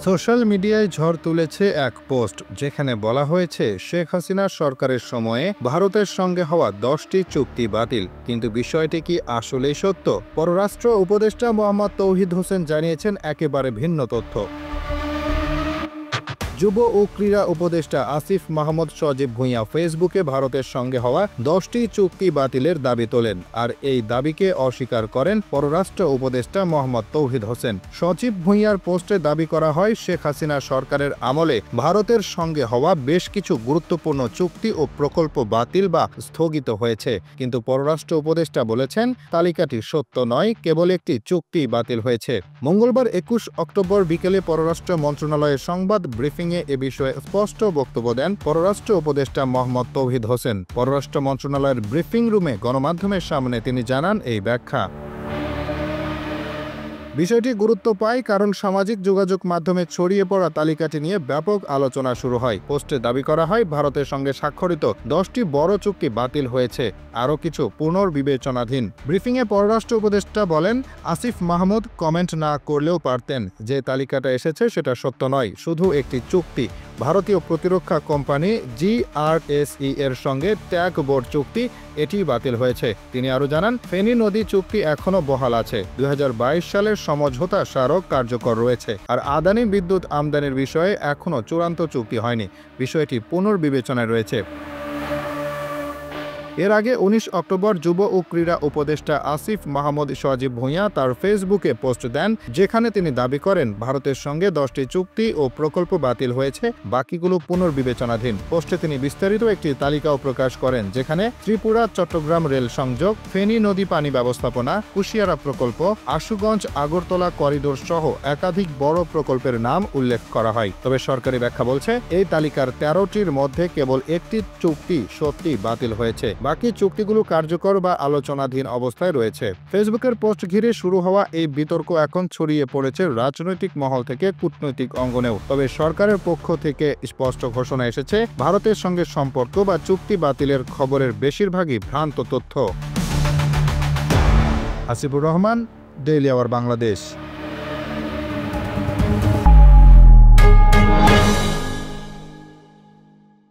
Social মিডিয়ায় ঝড় তুলেছে এক পোস্ট যেখানে বলা হয়েছে শেখ হাসিনার সরকারের সময়ে ভারতের সঙ্গে হওয়া 10টি চুক্তি বাতিল। কিন্তু বিষয়টি কি আসলেই সত্য? পররাষ্ট্র উপদেষ্টা মোহাম্মদ তৌহিদ হোসেন জানিয়েছেন একেবারে ভিন্ন তথ্য। যুব ও ক্রীড়া উপদেষ্টা আসিফ মাহমুদ সজীব ভুঁইয়া ফেসবুকে ভারতের সঙ্গে হওয়া 10টি চুক্তি বাতিলের দাবি তোলেন, আর এই দাবিকে অস্বীকার করেন পররাষ্ট্র উপদেষ্টা মোহাম্মদ তৌহিদ হোসেন। সজীব ভুঁইয়ার পোস্টে দাবি করা হয় শেখ হাসিনা সরকারের আমলে ভারতের সঙ্গে হওয়া বেশ কিছু গুরুত্বপূর্ণ চুক্তি ও প্রকল্প বাতিল বা স্থগিত হয়েছে, কিন্তু পররাষ্ট্র উপদেষ্টা বলেছেন তালিকাটি সত্য নয়, কেবল একটি চুক্তি বাতিল হয়েছে। মঙ্গলবার 21 অক্টোবর বিকেলে পররাষ্ট্র মন্ত্রণালয়ের সংবাদ ব্রিফিং এ বিষয়ে স্পষ্ট বক্তব্য দেন পররাষ্ট্র উপদেষ্টা মোহাম্মদ তৌহিদ হোসেন। পররাষ্ট্র মন্ত্রণালয়ের ব্রিফিং রুমে গণমাধ্যমের সামনে তিনি জানান এই ব্যাখ্যা। বিষয়টি গুরুত্ব পায় কারণ সামাজিক যোগাযোগ মাধ্যমে ছড়িয়ে পড়া তালিকাটি নিয়ে ব্যাপক আলোচনা শুরু হয়। পোস্টে দাবি করা হয় ভারতের সঙ্গে স্বাক্ষরিত 10টি বড় চুক্তি বাতিল হয়েছে, আরও কিছু পুনর্বিবেচনাধীন। ব্রিফিংয়ে পররাষ্ট্র উপদেষ্টা বলেন, আসিফ মাহমুদ কমেন্ট না করলেও পারতেন। যে তালিকাটা এসেছে সেটা সত্য নয়, শুধু একটি চুক্তি। ভারতীয় প্রতিরক্ষা কোম্পানি GRSE এর সঙ্গে ট্যাগ বোর্ড চুক্তি, এটি বাতিল হয়েছে। তিনি আরও জানান, ফেনী নদী চুক্তি এখনও বহাল আছে। 2022 সালের সমঝোতা স্মারক কার্যকর রয়েছে, আর আদানি বিদ্যুৎ আমদানির বিষয়ে এখনও চূড়ান্ত চুক্তি হয়নি। বিষয়টি পুনর্বিবেচনায় রয়েছে। এর আগে 19 অক্টোবর যুব ও ক্রীড়া উপদেষ্টা আসিফ মাহমুদ সজীব ভুঁইয়া তার ফেসবুকে পোস্ট দেন, যেখানে তিনি দাবি করেন ভারতের সঙ্গে 10টি চুক্তি ও প্রকল্প বাতিল হয়েছে, বাকিগুলো পুনর্বিবেচনাধীন। পোস্টে তিনি বিস্তারিত একটি তালিকাও প্রকাশ করেন, যেখানে ত্রিপুরা চট্টগ্রাম রেল সংযোগ, ফেনী নদী পানি ব্যবস্থাপনা, কুশিয়ারা প্রকল্প, আশুগঞ্জ আগরতলা করিডোর সহ একাধিক বড় প্রকল্পের নাম উল্লেখ করা হয়। তবে সরকারি ব্যাখ্যা বলছে এই তালিকার 13টির মধ্যে কেবল একটি চুক্তি সত্যি বাতিল হয়েছে, বাকি চুক্তিগুলো কার্যকর বা আলোচনাধীন অবস্থায় রয়েছে। ফেসবুকের পোস্ট ঘিরে শুরু হওয়া এই বিতর্ক এখন ছড়িয়ে পড়েছে রাজনৈতিক মহল থেকে কূটনৈতিক অঙ্গনেও। তবে সরকারের পক্ষ থেকে স্পষ্ট ঘোষণা এসেছে, ভারতের সঙ্গে সম্পর্ক বা চুক্তি বাতিলের খবরের বেশিরভাগই ভ্রান্ত তথ্য। Hasibur Rahman, Daily Our Bangladesh.